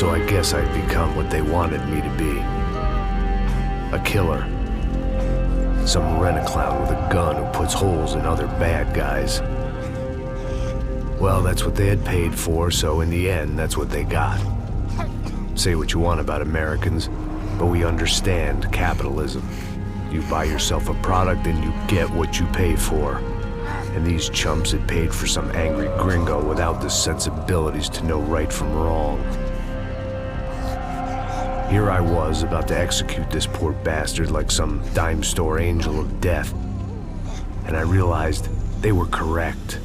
So I guess I'd become what they wanted me to be. A killer. Some rent-a-clown with a gun who puts holes in other bad guys. Well, that's what they had paid for, so in the end, that's what they got. Say what you want about Americans, but we understand capitalism. You buy yourself a product and you get what you pay for. And these chumps had paid for some angry gringo without the sensibilities to know right from wrong. Here I was, about to execute this poor bastard like some dime store angel of death. And I realized they were correct.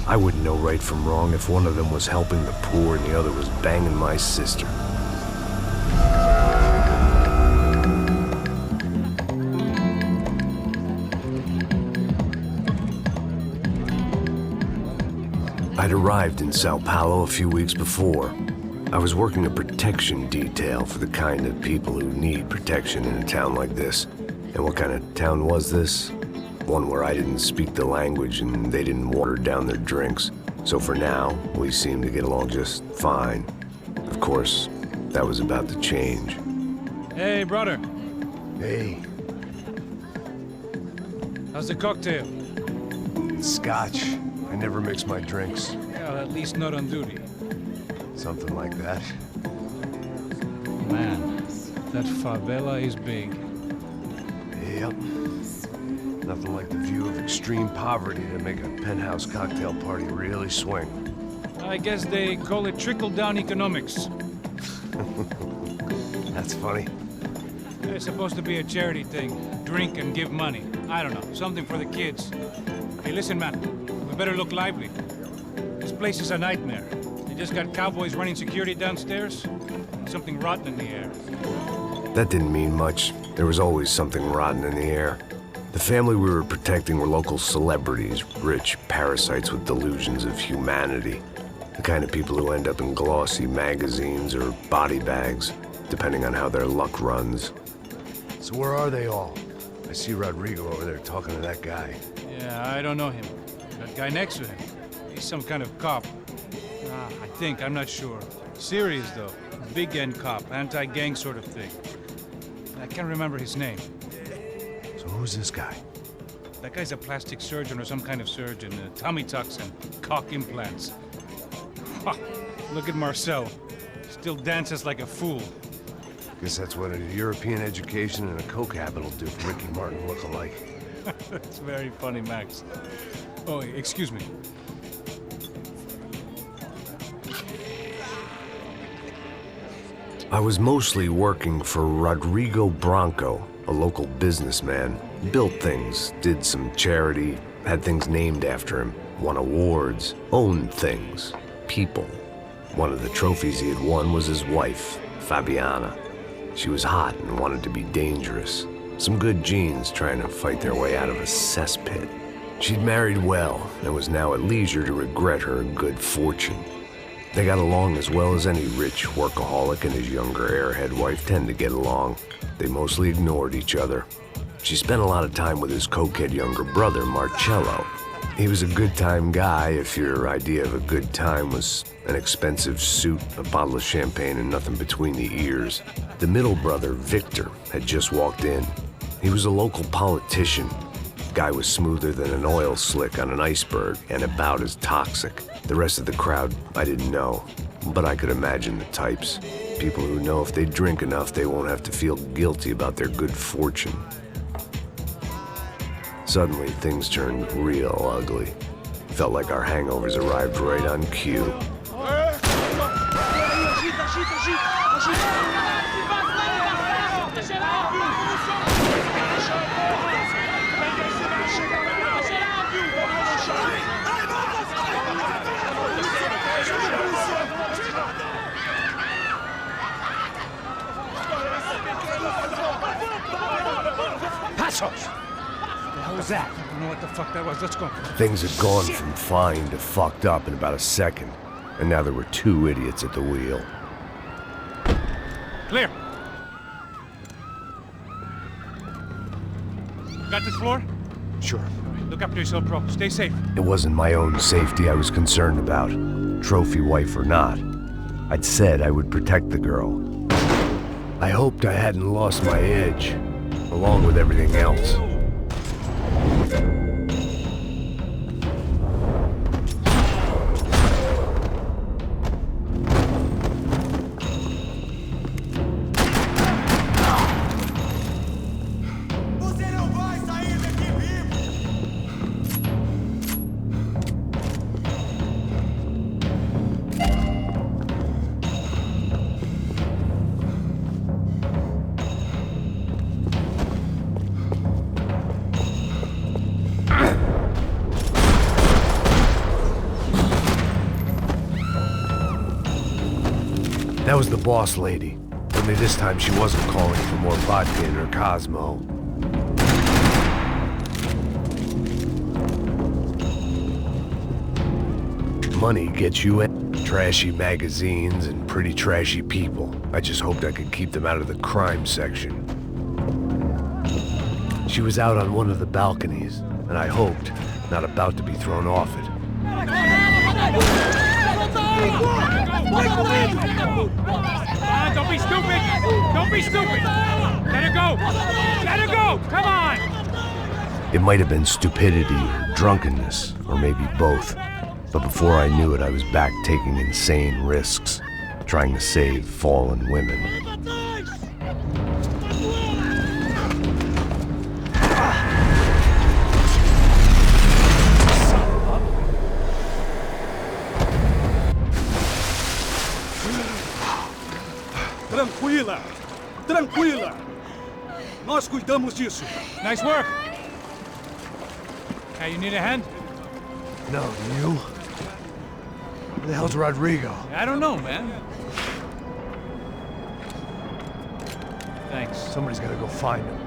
I wouldn't know right from wrong if one of them was helping the poor and the other was banging my sister. I'd arrived in Sao Paulo a few weeks before. I was working a protection detail for the kind of people who need protection in a town like this. And what kind of town was this? One where I didn't speak the language and they didn't water down their drinks. So for now, we seemed to get along just fine. Of course, that was about to change. Hey, brother. Hey. How's the cocktail? It's scotch. I never mix my drinks. Well, at least not on duty. Something like that. Man, that favela is big. Yep. Nothing like the view of extreme poverty to make a penthouse cocktail party really swing. I guess they call it trickle-down economics. That's funny. It's supposed to be a charity thing. Drink and give money. I don't know, something for the kids. Hey, listen, man. We better look lively. This place is a nightmare. They just got cowboys running security downstairs. And something rotten in the air. That didn't mean much. There was always something rotten in the air. The family we were protecting were local celebrities, rich parasites with delusions of humanity. The kind of people who end up in glossy magazines or body bags, depending on how their luck runs. So where are they all? I see Rodrigo over there talking to that guy. Yeah, I don't know him. That guy next to him. He's some kind of cop. I think, I'm not sure. Serious, though. Big end cop, anti-gang sort of thing. I can't remember his name. So who's this guy? That guy's a plastic surgeon or some kind of surgeon. Tummy tucks and cock implants. Ha! Look at Marcel. Still dances like a fool. Guess that's what a European education and a coke habit will do for Ricky Martin look-alike. That's very funny, Max. Oh, excuse me. I was mostly working for Rodrigo Branco, a local businessman. Built things, did some charity, had things named after him, won awards, owned things, people. One of the trophies he had won was his wife, Fabiana. She was hot and wanted to be dangerous. Some good genes trying to fight their way out of a cesspit. She'd married well and was now at leisure to regret her good fortune. They got along as well as any rich workaholic and his younger airhead wife tend to get along. They mostly ignored each other. She spent a lot of time with his cokehead younger brother, Marcello. He was a good-time guy if your idea of a good time was an expensive suit, a bottle of champagne, and nothing between the ears. The middle brother, Victor, had just walked in. He was a local politician. Guy was smoother than an oil slick on an iceberg and about as toxic. The rest of the crowd, I didn't know, but I could imagine the types. People who know if they drink enough, they won't have to feel guilty about their good fortune. Suddenly, things turned real ugly. Felt like our hangovers arrived right on cue. Passos! What was that? I don't know what the fuck that was. Let's go. Things had gone from fine to fucked up in about a second, and now there were two idiots at the wheel. Clear. Got this floor? Sure. Look after yourself, bro. Stay safe. It wasn't my own safety I was concerned about, trophy wife or not. I'd said I would protect the girl. I hoped I hadn't lost my edge, along with everything else. That was the boss lady. Only this time she wasn't calling for more vodka in her Cosmo. Money gets you in. Trashy magazines and pretty trashy people. I just hoped I could keep them out of the crime section. She was out on one of the balconies, and I hoped not about to be thrown off it. Don't be stupid! Don't be stupid! Let her go! Let her go! Come on! It might have been stupidity or drunkenness, or maybe both. But before I knew it, I was back taking insane risks, trying to save fallen women. Tranquila! Tranquila! Nós cuidamos disso. Nice work! Hey, you need a hand? No, you? Where the hell's Rodrigo? I don't know, man. Thanks. Somebody's gotta go find him.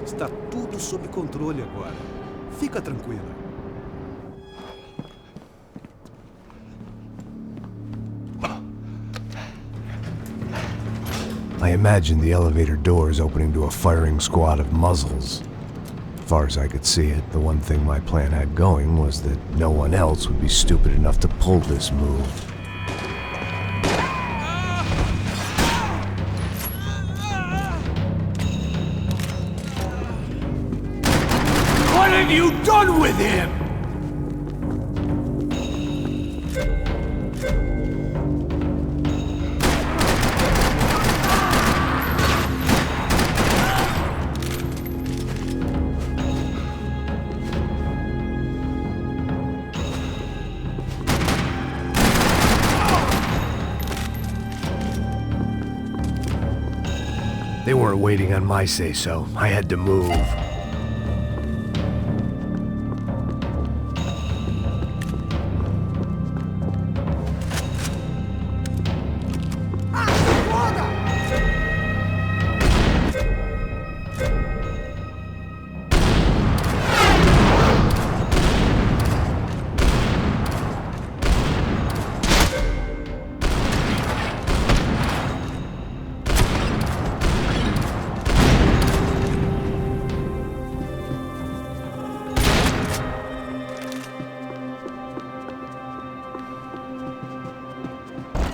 Está tudo sob controle agora. Fica tranquila. I imagined the elevator doors opening to a firing squad of muzzles. As far as I could see it, the one thing my plan had going was that no one else would be stupid enough to pull this move. What have you done with him? They weren't waiting on my say-so. I had to move.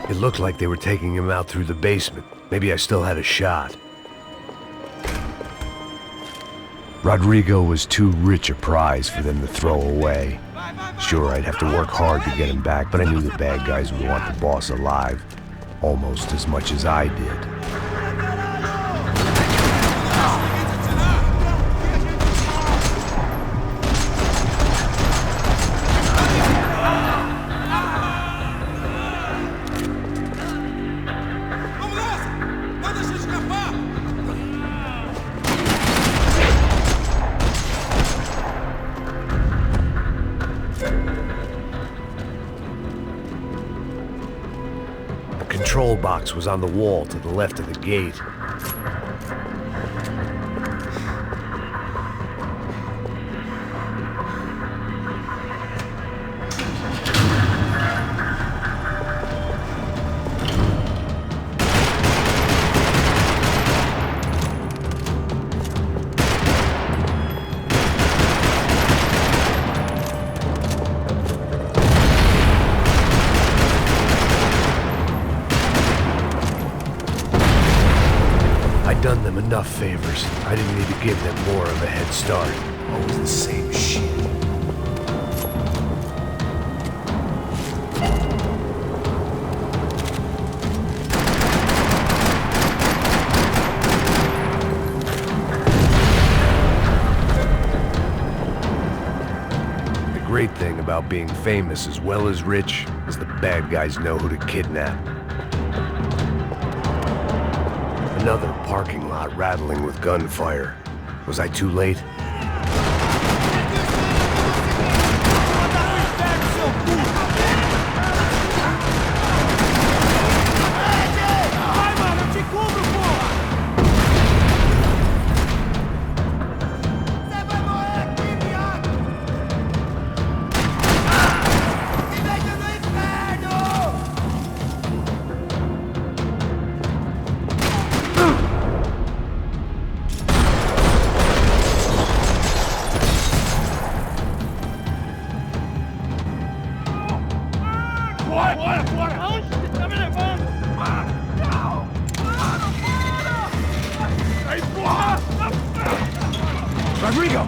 It looked like they were taking him out through the basement. Maybe I still had a shot. Rodrigo was too rich a prize for them to throw away. Sure, I'd have to work hard to get him back, but I knew the bad guys would want the boss alive, almost as much as I did. The control box was on the wall to the left of the gate. enough favors. I didn't need to give them more of a head start. Always the same shit. The great thing about being famous as well as rich is the bad guys know who to kidnap. Another parking lot rattling with gunfire. Was I too late? Rodrigo!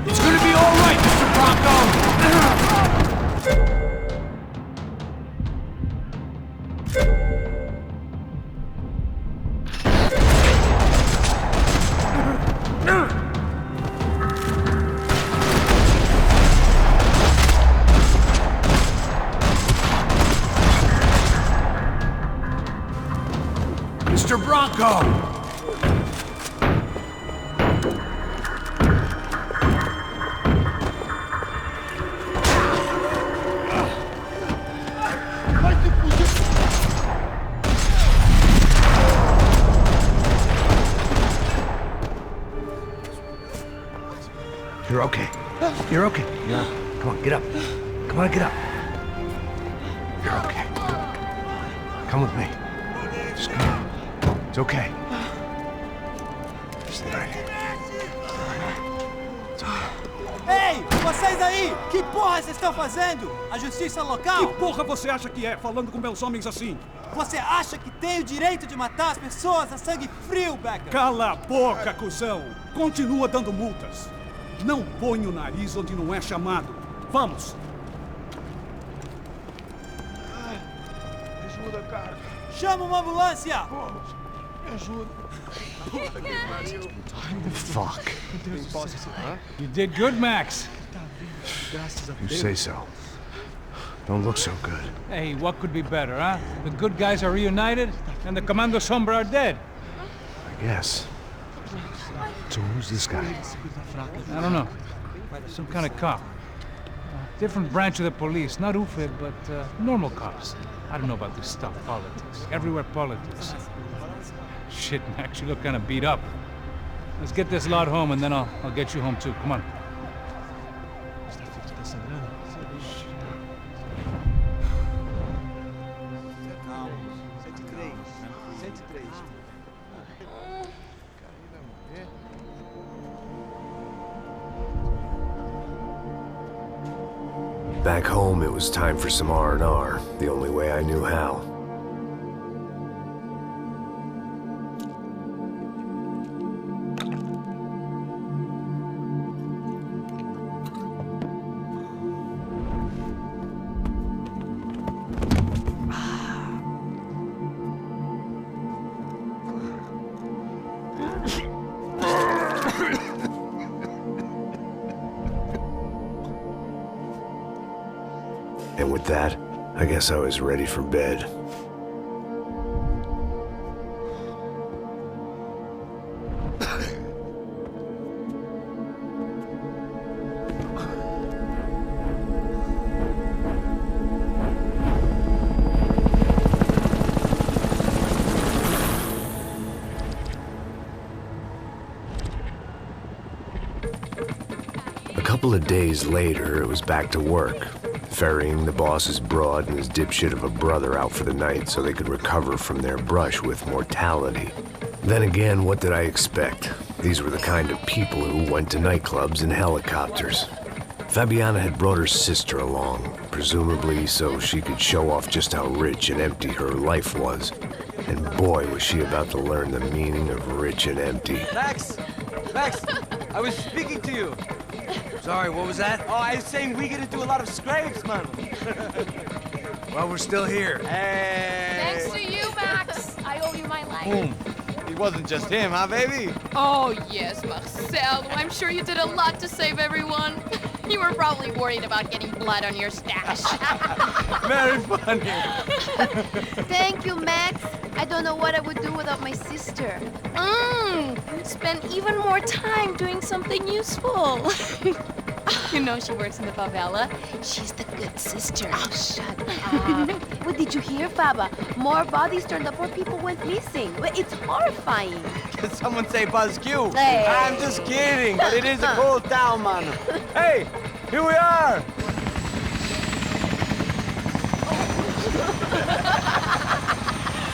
It's gonna be all right, Mr. Bronco! Mr. Bronco! You're okay. You're okay. Come on, get up. Come on, get up. You're okay. Come with me. Just come on. It's okay. Stay right here. It's okay. Ei, vocês aí! Que porra vocês estão fazendo? A justiça local? Que porra você acha que é, falando com meus homens assim? Você acha que tem o direito de matar as pessoas a sangue frio, Becker? Cala a boca, cuzão! Continua dando multas. Não põe o nariz onde não é chamado. Vamos! Ajuda, cara. Chama uma ambulância! Me ajuda. Fuck. You did good, Max. You say so. Don't look so good. Hey, what could be better, huh? The good guys are reunited, and the Commando Sombra are dead. I guess. So who's this guy? I don't know. Some kind of cop. Different branch of the police. Not UFE, but normal cops. I don't know about this stuff, politics. Everywhere politics. Shit, Max, you look kind of beat up. Let's get this lot home, and then I'll get you home too. Come on. Back home, it was time for some R&R, the only way I knew how. And with that, I guess I was ready for bed. A couple of days later, it was back to work. Ferrying the boss's broad and his dipshit of a brother out for the night so they could recover from their brush with mortality. Then again, what did I expect? These were the kind of people who went to nightclubs in helicopters. Fabiana had brought her sister along, presumably so she could show off just how rich and empty her life was. And boy, was she about to learn the meaning of rich and empty. Max! Max! I was speaking to you. Sorry, what was that? Oh, I was saying we gotta do a lot of scrapes, man. Well, we're still here. Hey! Thanks to you, Max. I owe you my life. Boom. It wasn't just him, huh, baby? Oh, yes, Marcel. I'm sure you did a lot to save everyone. You were probably worried about getting blood on your stash. Very funny. Thank you, Max. I don't know what I would do without my sister. Spend even more time doing something useful. You know she works in the favela. She's the good sister. Oh, shut up. What did you hear, Faba? More bodies turned up where people went missing. It's horrifying. Did someone say Buzz Q? Hey. I'm just kidding, but it is a cool town, man. Hey, here we are.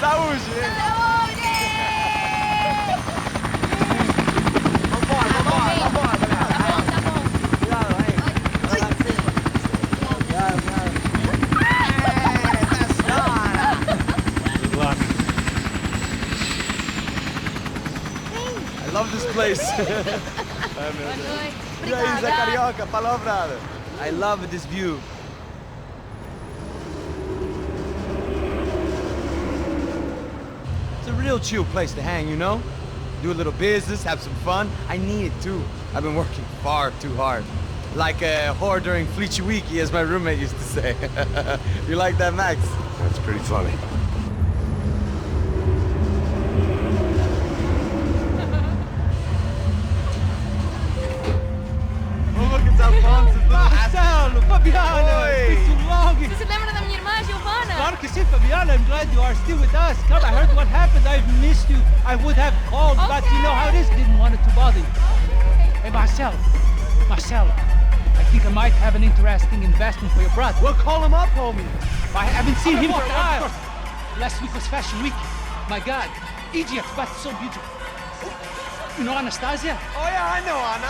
Saúde! I love this place. Isla Carioca, palavra. I love this view. It's a real chill place to hang, you know? Do a little business, have some fun. I need it too. I've been working far too hard. Like a whore during Fleechy Weeky, as my roommate used to say. You like that, Max? That's pretty funny. Marcelo, Fabiana, it's been too long. Você se lembra da minha irmã, Giovanna? Claro que sim, Fabiana. I'm glad you are still with us. Come, I heard what happened. I've missed you. I would have called, but you know how it is. Didn't want it to bother you. Hey, Marcelo, I think I might have an interesting investment for your brother. Well, call him up, homie. I haven't seen him for a while. Last week was Fashion Week. My God, Egypt, but so beautiful. You know Anastasia? Oh yeah, I know Anna.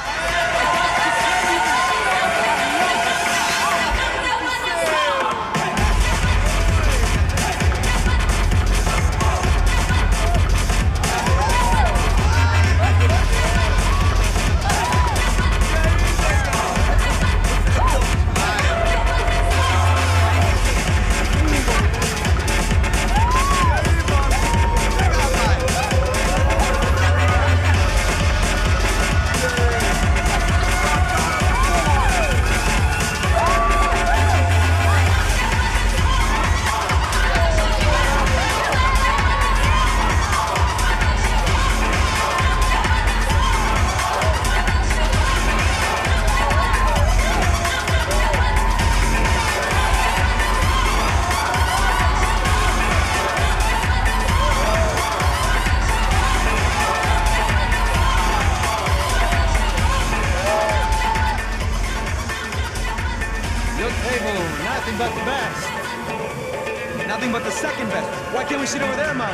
Nothing but the best. Nothing but the second best. Why can't we sit over there, man?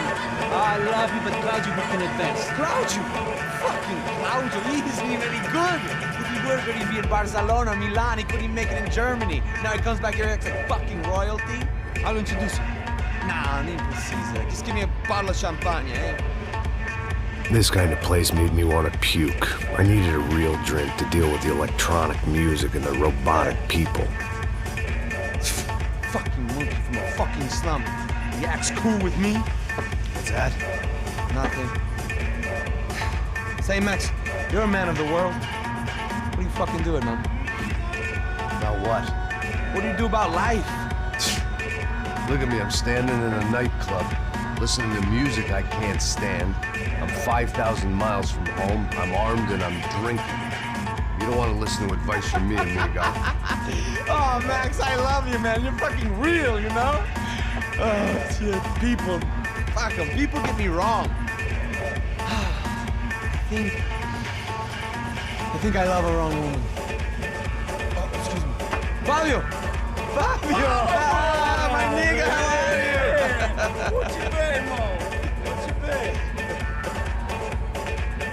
I love you, but Cloud, you booked in advance. Cloud you? Fucking Cloud you. He isn't even any good. If he were good, he'd be in Barcelona, Milan. He couldn't even make it in Germany. Now he comes back here acts like fucking royalty. I'll introduce you. Nah, nem precisa. Just give me a bottle of champagne, eh? This kind of place made me want to puke. I needed a real drink to deal with the electronic music and the robotic people. Fucking monkey from a fucking slum. He acts cool with me. What's that? Nothing. Say, Max, you're a man of the world. What do you fucking do it, man? About what? What do you do about life? Look at me, I'm standing in a nightclub, listening to music I can't stand. I'm 5,000 miles from home, I'm armed and I'm drinking. You don't want to listen to advice from me, amigo. Oh, Max, I love you, man. You're fucking real, you know? Oh, shit. People. Fuck them. People get me wrong. I think I love a wrong woman. Oh, excuse me. Fabio! Fabio! Ah, my nigga, how are you? What you been, Mo? What you been?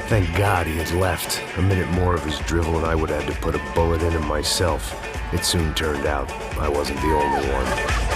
Thank God he had left. A minute more of his drivel and I would have had to put a bullet in him myself. It soon turned out I wasn't the only one.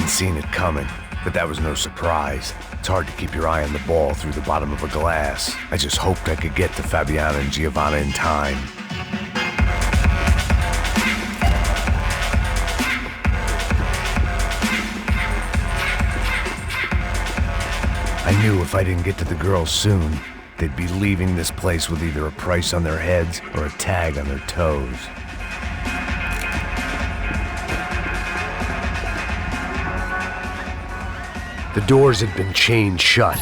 Seen it coming, but that was no surprise. It's hard to keep your eye on the ball through the bottom of a glass. I just hoped I could get to Fabiana and Giovanna in time. I knew if I didn't get to the girls soon, they'd be leaving this place with either a price on their heads or a tag on their toes. The doors had been chained shut.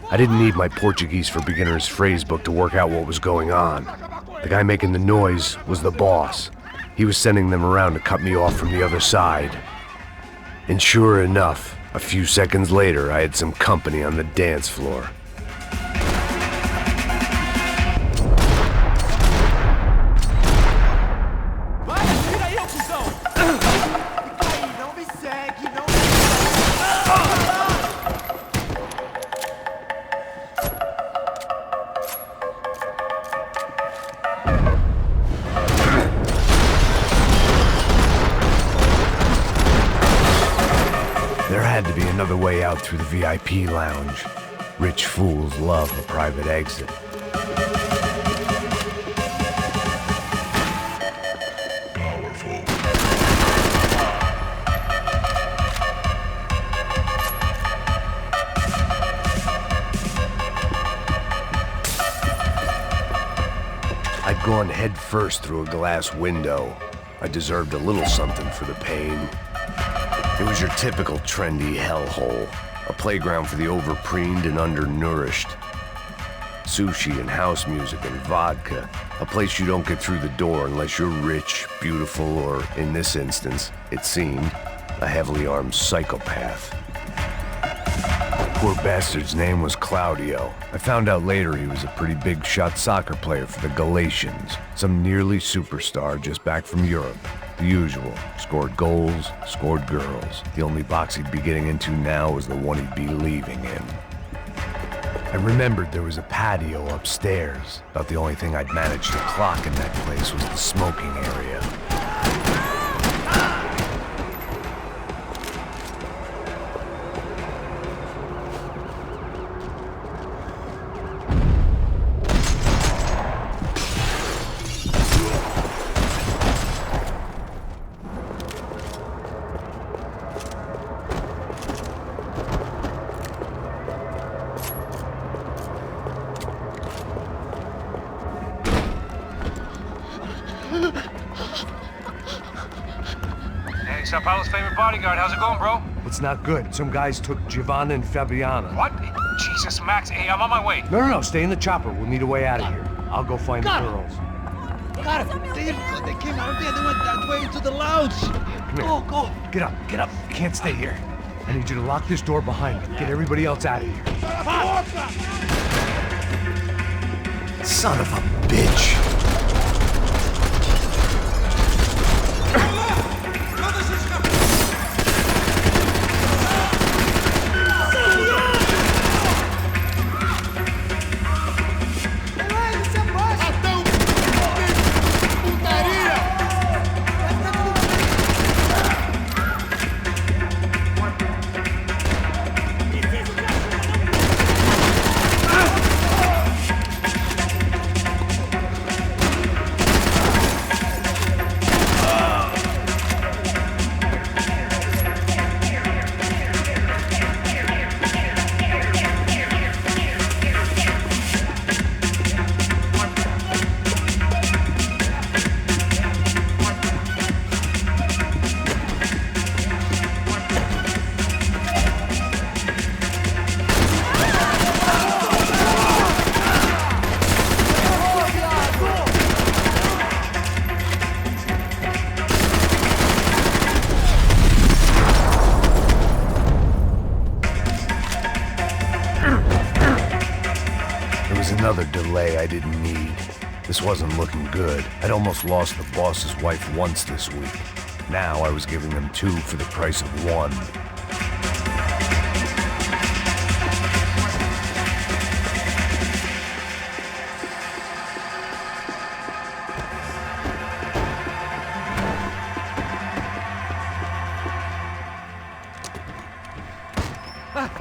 I didn't need my Portuguese for Beginners phrase book to work out what was going on. The guy making the noise was the boss. He was sending them around to cut me off from the other side. And sure enough, a few seconds later, I had some company on the dance floor. Another way out through the VIP lounge. Rich fools love a private exit. Powerful. I'd gone head first through a glass window. I deserved a little something for the pain. It was your typical trendy hellhole, a playground for the overpreened and undernourished. Sushi and house music and vodka, a place you don't get through the door unless you're rich, beautiful, or, in this instance, it seemed, a heavily armed psychopath. Poor bastard's name was Claudio. I found out later he was a pretty big shot soccer player for the Galatians, some nearly superstar just back from Europe. The usual. Scored goals, scored girls. The only box he'd be getting into now was the one he'd be leaving in. I remembered there was a patio upstairs. About the only thing I'd managed to clock in that place was the smoking area. Hey, Sao Paulo's favorite bodyguard. How's it going, bro? It's not good. Some guys took Giovanna and Fabiana. What? Jesus, Max. Hey, I'm on my way. No. Stay in the chopper. We'll need a way out of here. I'll go find the girls. Got it. They came out of there. They went that way into the lounge. Come here. Go. Get up. You can't stay here. I need you to lock this door behind me. Get everybody else out of here. Son of a bitch. Another delay I didn't need. This wasn't looking good. I'd almost lost the boss's wife once this week. Now I was giving them 2 for the price of 1.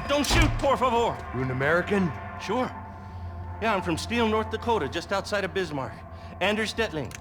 Don't shoot, por favor. You an American? Sure. Yeah, I'm from Steele, North Dakota, just outside of Bismarck. Anders Stetling.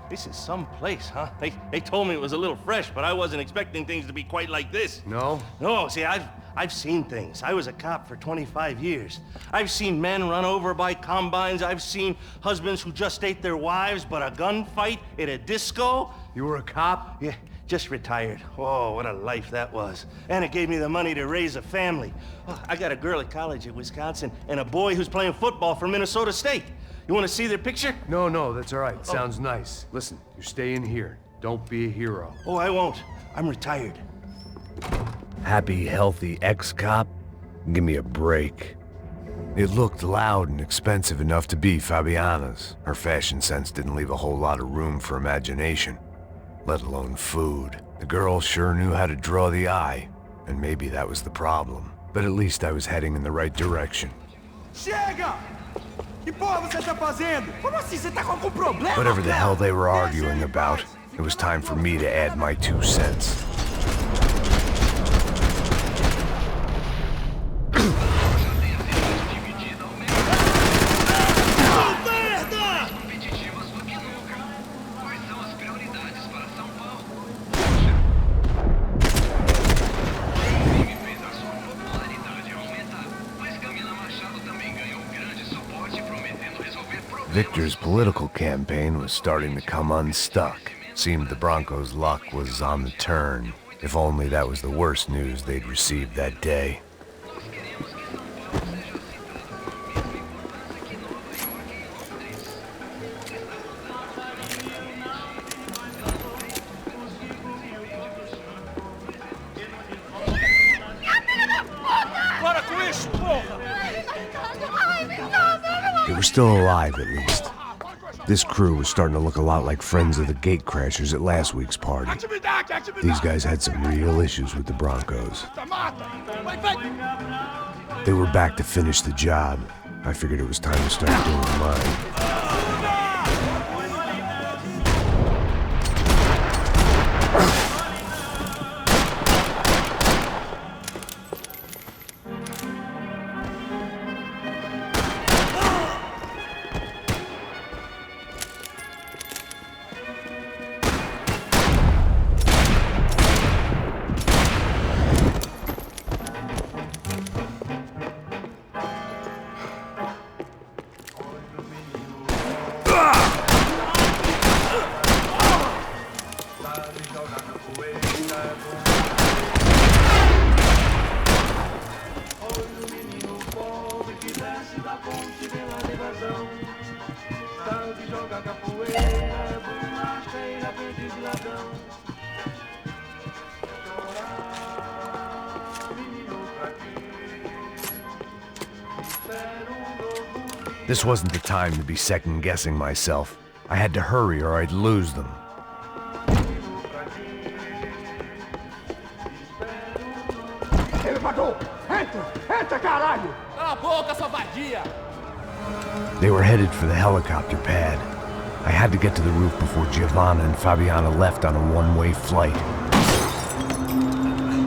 This is some place, huh? They told me it was a little fresh, but I wasn't expecting things to be quite like this. No? No, see, I've seen things. I was a cop for 25 years. I've seen men run over by combines. I've seen husbands who just ate their wives, but a gunfight at a disco. You were a cop? Yeah, just retired. Oh, what a life that was. And it gave me the money to raise a family. Oh, I got a girl at college at Wisconsin and a boy who's playing football for Minnesota State. You want to see their picture? No, that's all right. Sounds nice. Listen, you're staying here. Don't be a hero. Oh, I won't. I'm retired. Happy, healthy ex-cop? Give me a break. It looked loud and expensive enough to be Fabiana's. Her fashion sense didn't leave a whole lot of room for imagination, let alone food. The girl sure knew how to draw the eye, and maybe that was the problem. But at least I was heading in the right direction. Chega! Que porra você tá fazendo? Como assim? Você tá com algum problema? Whatever the hell they were arguing about, it was time for me to add my 2 cents. Victor's political campaign was starting to come unstuck. Seemed the Broncos' luck was on the turn. If only that was the worst news they'd received that day. They were still alive, at least. This crew was starting to look a lot like friends of the gatecrashers at last week's party. These guys had some real issues with the Broncos. They were back to finish the job. I figured it was time to start doing mine. This wasn't the time to be second-guessing myself. I had to hurry or I'd lose them. They were headed for the helicopter pad. I had to get to the roof before Giovanna and Fabiana left on a one-way flight.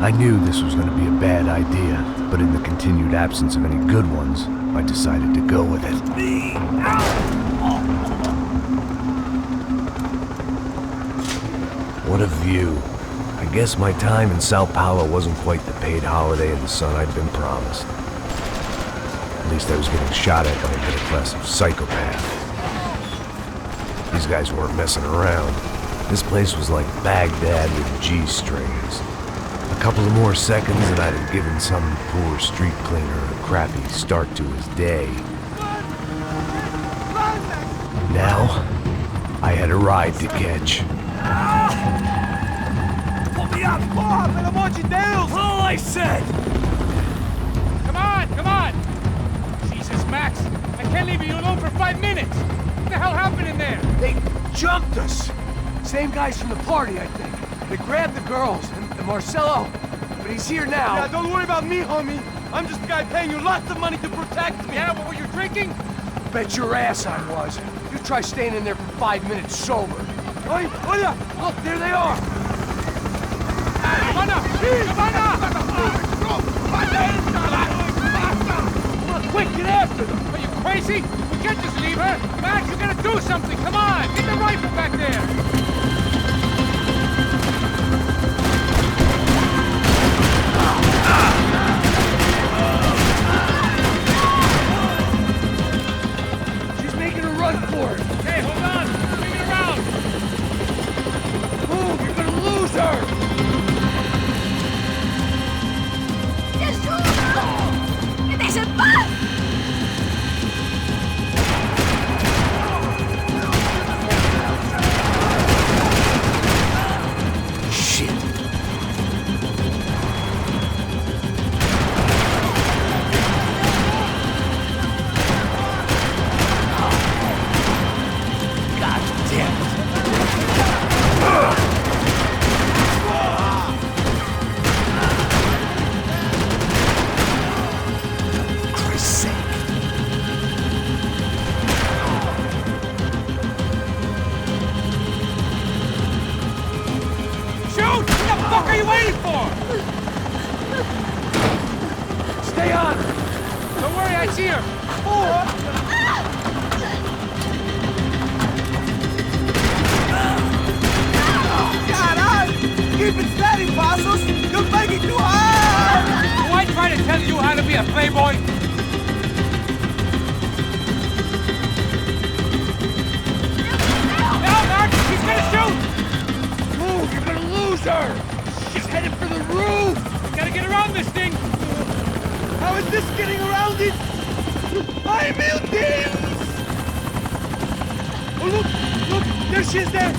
I knew this was going to be a bad idea, but in the continued absence of any good ones, I decided to go with it. What a view. I guess my time in Sao Paulo wasn't quite the paid holiday in the sun I'd been promised. At least I was getting shot at by a middle-class psychopath. These guys weren't messing around. This place was like Baghdad with G-strings. A couple of more seconds and I'd have given some poor street cleaner a crappy start to his day. Now, I had a ride to catch. Pull me up, porra, pelo amor de Deus! All I said! Come on! Jesus, Max! I Can't leave you alone for 5 minutes! What the hell happened in there? They jumped us! Same guys from the party, I think. They grabbed the girls, and Marcelo, but he's here now. Yeah, don't worry about me, homie. I'm just a guy paying you lots of money to protect me. Yeah, but were you drinking? Bet your ass I was. You try staying in there for 5 minutes sober. Oi, olha! Look, there they are! Giovanna! Come on, quick, get after them! Are you crazy? We can't just leave her! Max, you gotta do something! Come on! Get the rifle back there! She's making a run for it! Hey, hold on! Bring it around! Move, you're gonna lose her! ¡Que te dejen en paz! Shit. God damn it. Christ's sake. Shoot! What the fuck are you waiting for? Stay on her! Don't worry, I see her! Caralho! Keep it steady, Passos! You're making too hard! Do I try to tell you how to be a playboy? No, Max! He's gonna shoot! Move, you're gonna lose her! She's headed for the roof! We gotta get around this thing! How is this getting around it? Ai, meu Deus! Oh, look! There she is there!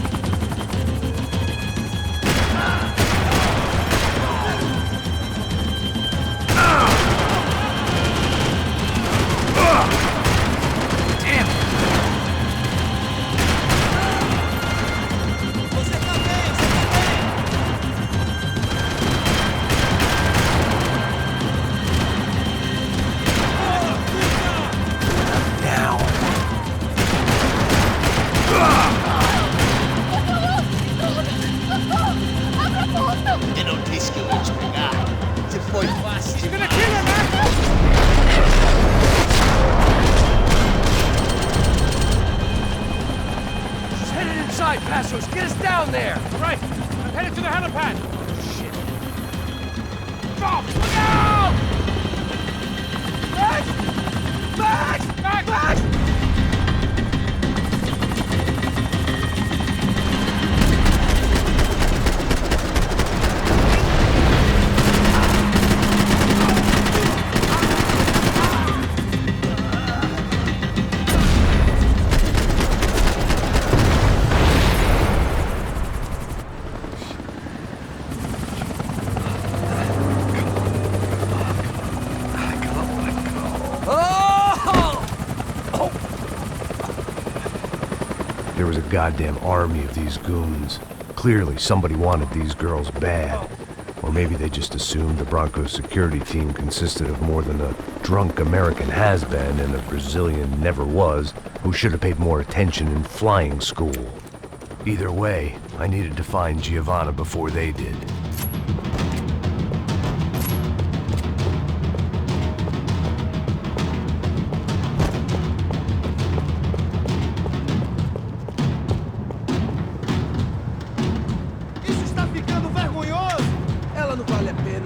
Eu não disse que eu ia te pegar. Você foi fácil. He's gonna kill her, Max! She's headed inside, Passos! Get us down there! Right, I'm headed to the helipad! Shit! Stop! Look out! Max! Max! Max! Max! There was a goddamn army of these goons. Clearly, somebody wanted these girls bad. Or maybe they just assumed the Broncos security team consisted of more than a drunk American has-been and a Brazilian never was who should have paid more attention in flying school. Either way, I needed to find Giovanna before they did. Isso está ficando vergonhoso! Ela não vale a pena.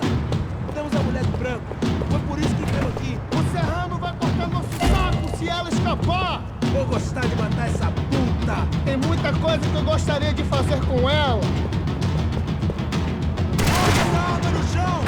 Temos a mulher de branco. Foi por isso que veio aqui. O Serrano vai cortar nosso saco se ela escapar! Vou gostar de matar essa puta! Tem muita coisa que eu gostaria de fazer com ela! Olha essa arma no chão!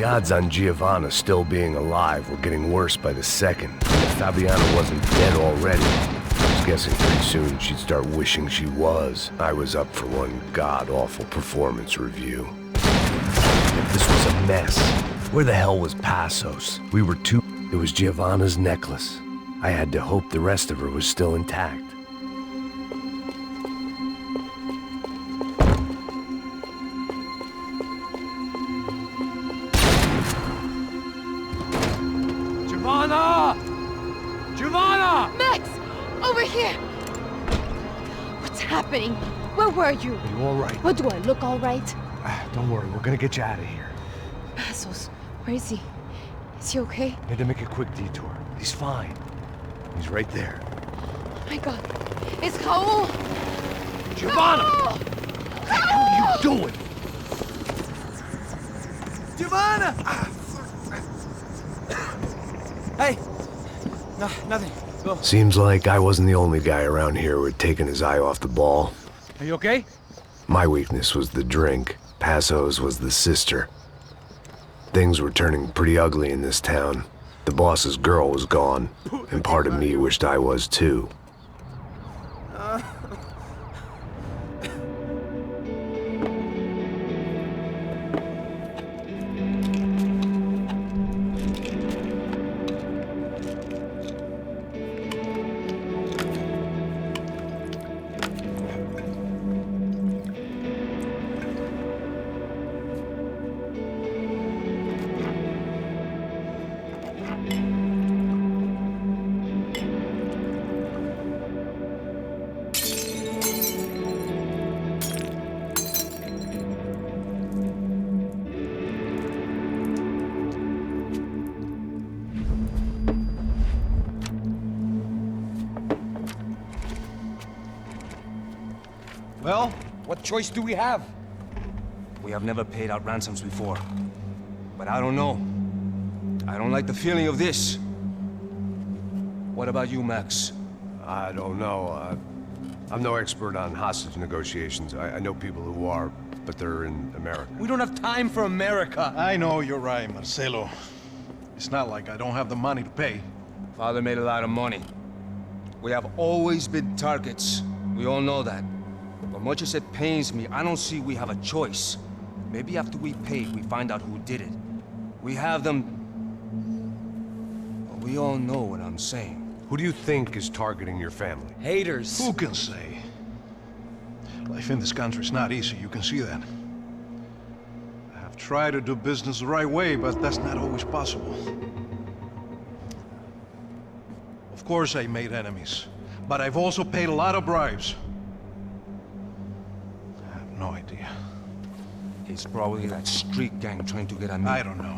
The odds on Giovanna still being alive were getting worse by the second. If Fabiana wasn't dead already, I was guessing pretty soon she'd start wishing she was. I was up for one god-awful performance review. This was a mess. Where the hell was Passos? It was Giovanna's necklace. I had to hope the rest of her was still intact. Giovanna! Giovanna! Max! Over here! What's happening? Where were you? Are you all right? What, do I look all right? Don't worry, we're gonna get you out of here. Passos, where is he? Is he okay? Need to make a quick detour. He's fine. He's right there. Oh my god. It's Raul! Giovanna! Raul! What are you doing? Giovanna! Hey! No, nothing. Go. Seems like I wasn't the only guy around here who had taken his eye off the ball. Are you okay? My weakness was the drink. Passos was the sister. Things were turning pretty ugly in this town. The boss's girl was gone, and part of me wished I was too. Well, what choice do we have? We have never paid out ransoms before. But I don't know. I don't like the feeling of this. What about you, Max? I don't know. I'm no expert on hostage negotiations. I know people who are, but they're in America. We don't have time for America. I know you're right, Marcelo. It's not like I don't have the money to pay. Father made a lot of money. We have always been targets. We all know that. But much as it pains me, I don't see we have a choice. Maybe after we pay, we find out who did it. We have them... But we all know what I'm saying. Who do you think is targeting your family? Haters. Who can say? Life in this country is not easy, you can see that. I have tried to do business the right way, but that's not always possible. Of course I made enemies, but I've also paid a lot of bribes. I have no idea. It's probably that street gang trying to get at me. I don't know.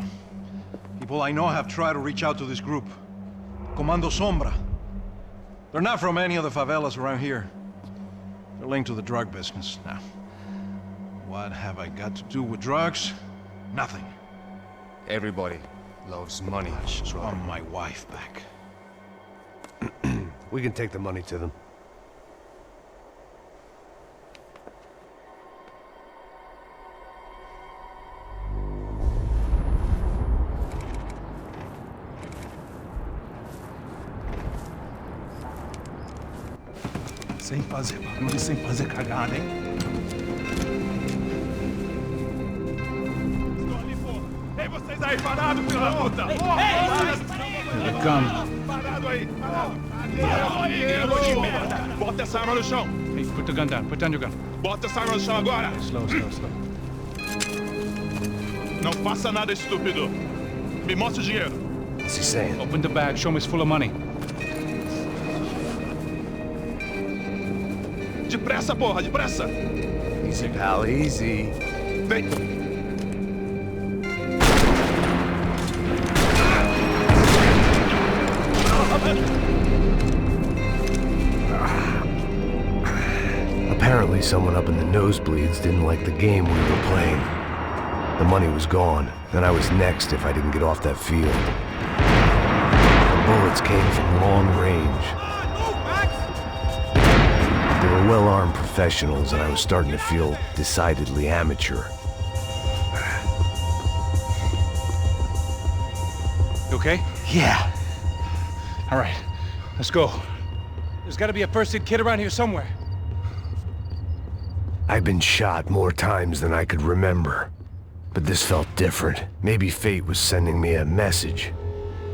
People I know have tried to reach out to this group. Comando Sombra. They're not from any of the favelas around here. They're linked to the drug business. Now, what have I got to do with drugs? Nothing. Everybody loves money. I just want my wife back. We can take the money to them. Sem fazer barulho e sem fazer cagada, hein? Estou ali, pô! Ei, vocês aí, parado, filho da puta! Here they come. Parado aí, parado! Aí, merda! Bota essa arma no chão! Hey, put the gun down. Put down your gun. Bota essa arma no chão agora! Slow, slow, slow. Não faça nada, estúpido! Me mostre o dinheiro! What's he saying? Open the bag. Show me it's full of money. Depressa, porra, depressa! Easy, pal, easy. Vem! Apparently someone up in the nosebleeds didn't like the game we were playing. The money was gone, and I was next if I didn't get off that field. The bullets came from long range. They were well-armed professionals, and I was starting to feel decidedly amateur. You okay? Yeah. All right, let's go. There's gotta be a first aid kit around here somewhere. I've been shot more times than I could remember. But this felt different. Maybe fate was sending me a message,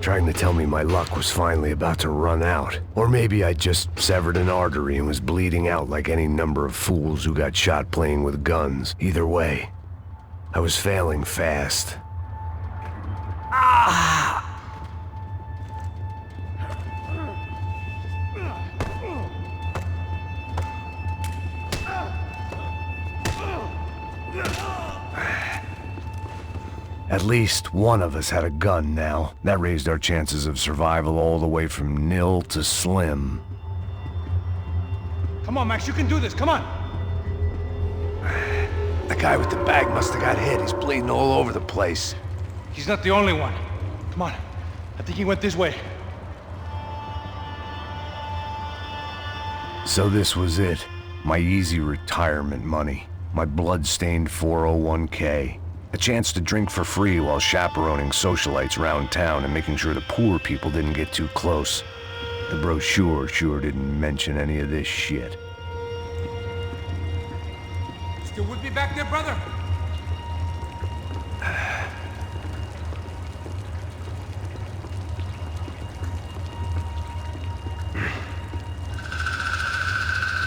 trying to tell me my luck was finally about to run out. Or maybe I just severed an artery and was bleeding out like any number of fools who got shot playing with guns. Either way, I was failing fast. At least one of us had a gun now. That raised our chances of survival all the way from nil to slim. Come on, Max, you can do this, come on! The guy with the bag must have got hit. He's bleeding all over the place. He's not the only one. Come on, I think he went this way. So this was it. My easy retirement money. My blood-stained 401k. A chance to drink for free while chaperoning socialites around town and making sure the poor people didn't get too close. The brochure sure didn't mention any of this shit. Still with me back there, brother?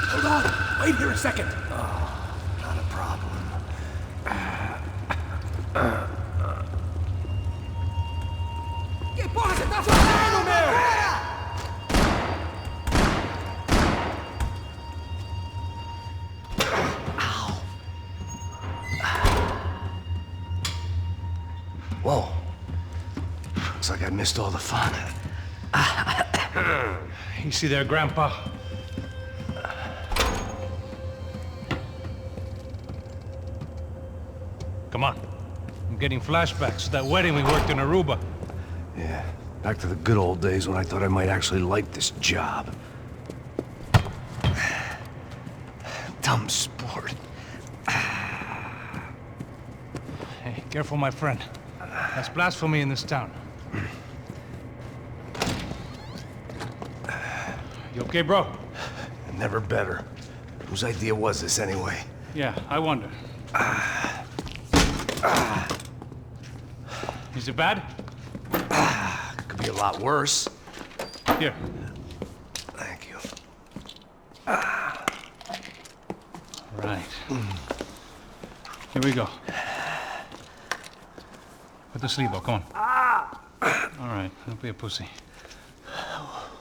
Hold on! Wait here a second! Not a problem. Que porra você tá fazendo, meu? Whoa. Looks like I missed all the fun. Easy there, Grandpa. Come on. I'm getting flashbacks to that wedding we worked in Aruba. Yeah, back to the good old days when I thought I might actually like this job. Dumb sport. Hey, careful, my friend. That's blasphemy in this town. You okay, bro? Never better. Whose idea was this anyway? Yeah, I wonder. Is it bad? Could be a lot worse. Here. Thank you. Right. Here we go. Put the sleeve on, come on. All right, don't be a pussy.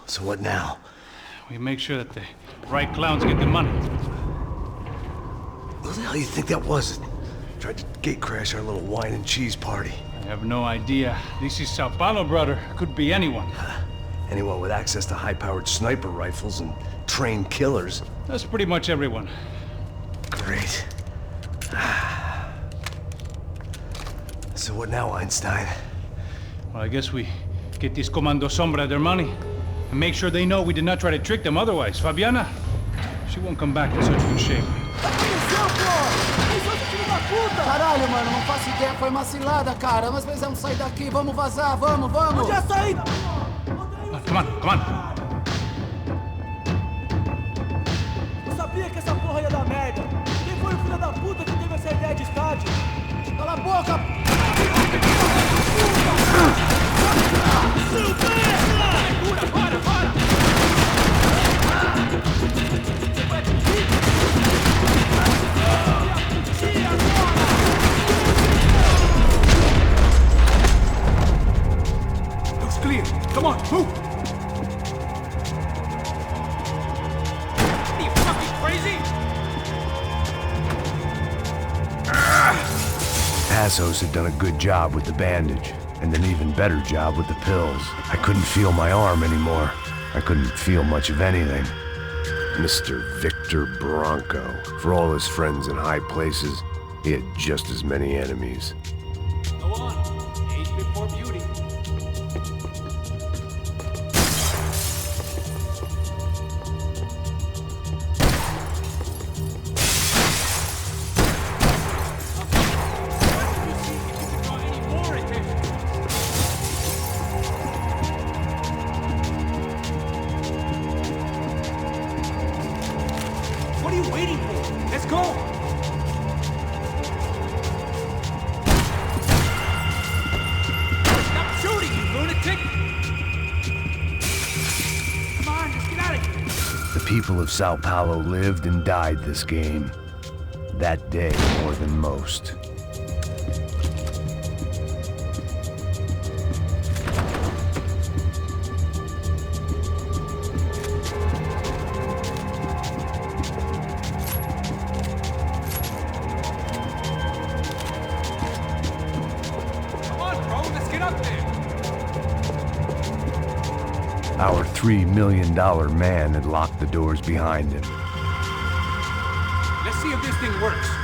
So what now? We make sure that the right clowns get the money. What the hell do you think that was? Tried to gate crash our little wine and cheese party. I have no idea. This is Sao Paulo, brother. Could be anyone. Anyone with access to high-powered sniper rifles and trained killers. That's pretty much everyone. Great. So what now, Einstein? Well, I guess we get this Comando Sombra their money and make sure they know we did not try to trick them otherwise. Fabiana, she won't come back in such good shape. Caralho, mano, não faço ideia, foi uma cilada, cara. Nós precisamos sair daqui, vamos vazar, vamos! Onde é a saída? Come on, come on. Eu sabia que essa porra ia dar merda. Quem foi o filho da puta que teve essa ideia de estádio? Cala a boca! Segura, bora! Looks clear. Come on, move! Are you fucking crazy? Passos had done a good job with the bandage, and an even better job with the pills. I couldn't feel my arm anymore. I couldn't feel much of anything. Mr. Victor Bronco. For all his friends in high places, he had just as many enemies. Go on. Age before beauty. are you waiting for? Let's go! Stop shooting, you lunatic! Come on, let's get out of here! The people of Sao Paulo lived and died this game. That day more than most. Our $3 million man had locked the doors behind him. Let's see if this thing works.